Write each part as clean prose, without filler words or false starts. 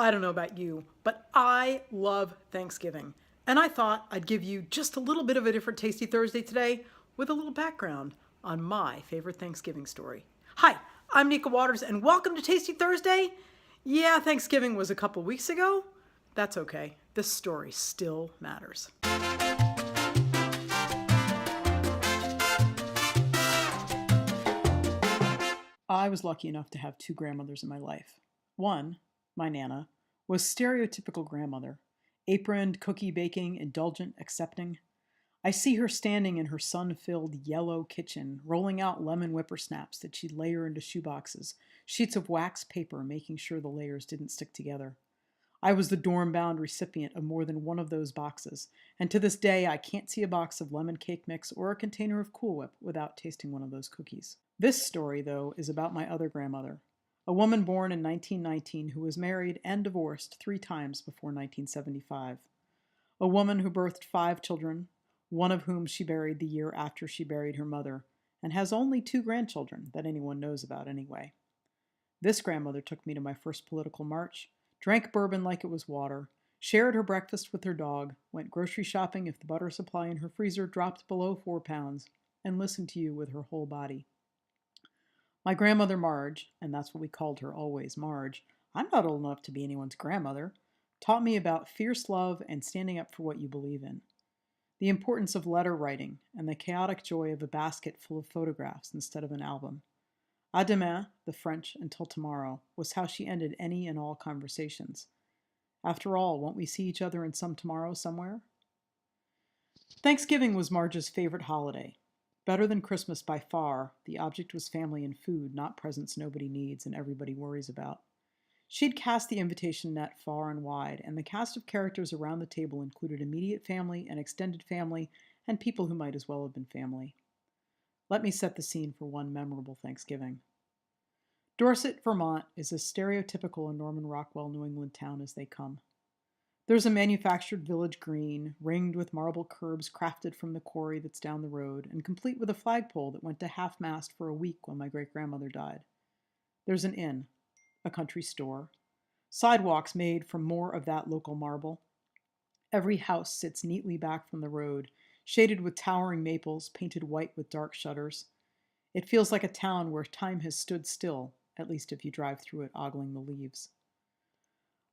I don't know about you, but I love Thanksgiving. And I thought I'd give you just a little bit of a different Tasty Thursday today with a little background on my favorite Thanksgiving story. Hi, I'm Nica Waters, and welcome to Tasty Thursday. Yeah, Thanksgiving was a couple weeks ago. That's okay. This story still matters. I was lucky enough to have two grandmothers in my life. One, my Nana, was stereotypical grandmother, aproned, cookie baking, indulgent, accepting. I see her standing in her sun-filled yellow kitchen, rolling out lemon whippersnaps that she'd layer into shoeboxes, sheets of wax paper making sure the layers didn't stick together. I was the dorm-bound recipient of more than one of those boxes, and to this day I can't see a box of lemon cake mix or a container of Cool Whip without tasting one of those cookies. This story, though, is about my other grandmother, a woman born in 1919 who was married and divorced 3 times before 1975. A woman who birthed 5 children, one of whom she buried the year after she buried her mother, and has only 2 grandchildren that anyone knows about anyway. This grandmother took me to my first political march, drank bourbon like it was water, shared her breakfast with her dog, went grocery shopping if the butter supply in her freezer dropped below 4 pounds, and listened to you with her whole body. My grandmother Marge, and that's what we called her always, Marge, I'm not old enough to be anyone's grandmother, taught me about fierce love and standing up for what you believe in. The importance of letter writing and the chaotic joy of a basket full of photographs instead of an album. À demain, the French until tomorrow, was how she ended any and all conversations. After all, won't we see each other in some tomorrow somewhere? Thanksgiving was Marge's favorite holiday. Better than Christmas by far, the object was family and food, not presents nobody needs and everybody worries about. She'd cast the invitation net far and wide, and the cast of characters around the table included immediate family and extended family and people who might as well have been family. Let me set the scene for one memorable Thanksgiving. Dorset, Vermont is as stereotypical a Norman Rockwell New England town as they come. There's a manufactured village green, ringed with marble curbs crafted from the quarry that's down the road, and complete with a flagpole that went to half-mast for a week when my great-grandmother died. There's an inn, a country store, sidewalks made from more of that local marble. Every house sits neatly back from the road, shaded with towering maples, painted white with dark shutters. It feels like a town where time has stood still, at least if you drive through it ogling the leaves.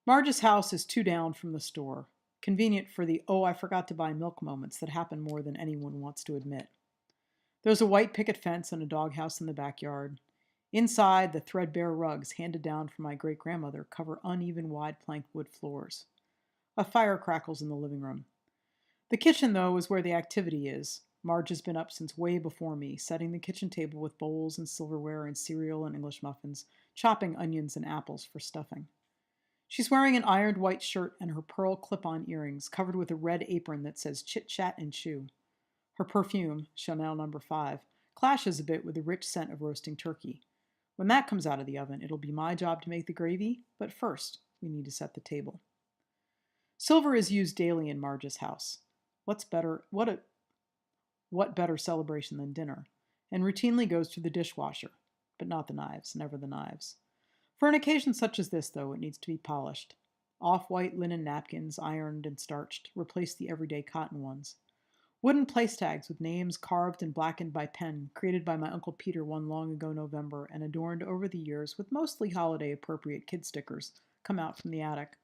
Marge's house is 2 down from the store, convenient for the "oh, I forgot to buy milk" moments that happen more than anyone wants to admit. There's a white picket fence and a doghouse in the backyard. Inside, the threadbare rugs handed down from my great-grandmother cover uneven wide-plank wood floors. A fire crackles in the living room. The kitchen, though, is where the activity is. Marge has been up since way before me, setting the kitchen table with bowls and silverware and cereal and English muffins, chopping onions and apples for stuffing. She's wearing an ironed white shirt and her pearl clip-on earrings, covered with a red apron that says "Chit Chat and Chew." Her perfume, Chanel No. 5, clashes a bit with the rich scent of roasting turkey. When that comes out of the oven, it'll be my job to make the gravy, but first, we need to set the table. Silver is used daily in Marge's house. What better celebration than dinner? And routinely goes through the dishwasher, but not the knives, never the knives. For an occasion such as this, though, it needs to be polished. Off-white linen napkins, ironed and starched, replace the everyday cotton ones. Wooden place tags with names carved and blackened by pen, created by my Uncle Peter one long ago November and adorned over the years with mostly holiday-appropriate kid stickers, come out from the attic.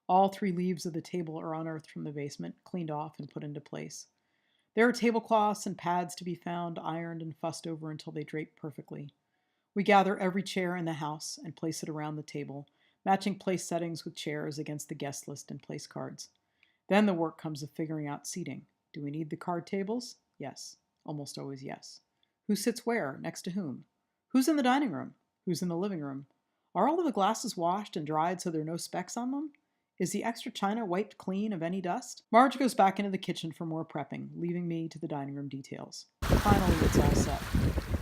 All 3 leaves of the table are unearthed from the basement, cleaned off and put into place. There are tablecloths and pads to be found, ironed and fussed over until they drape perfectly. We gather every chair in the house and place it around the table, matching place settings with chairs against the guest list and place cards. Then the work comes of figuring out seating. Do we need the card tables? Yes. Almost always yes. Who sits where? Next to whom? Who's in the dining room? Who's in the living room? Are all of the glasses washed and dried so there are no specks on them? Is the extra china wiped clean of any dust? Marge goes back into the kitchen for more prepping, leaving me to the dining room details. Finally, it's all set.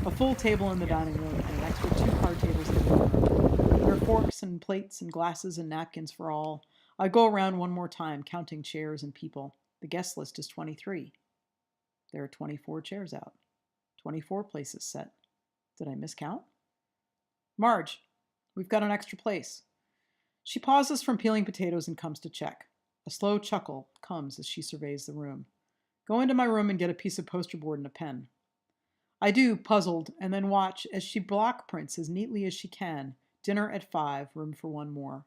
A full table in the dining room and an extra 2 card tables in the living room. There are forks and plates and glasses and napkins for all. I go around one more time, counting chairs and people. The guest list is 23. There are 24 chairs out. 24 places set. Did I miscount? Marge, we've got an extra place. She pauses from peeling potatoes and comes to check. A slow chuckle comes as she surveys the room. Go into my room and get a piece of poster board and a pen. I do, puzzled, and then watch as she block prints as neatly as she can. Dinner at 5, room for one more.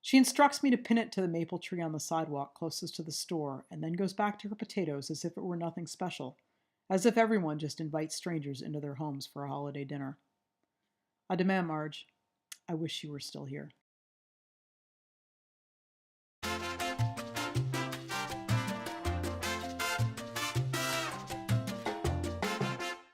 She instructs me to pin it to the maple tree on the sidewalk closest to the store, and then goes back to her potatoes as if it were nothing special, as if everyone just invites strangers into their homes for a holiday dinner. I demand, Marge, I wish you were still here.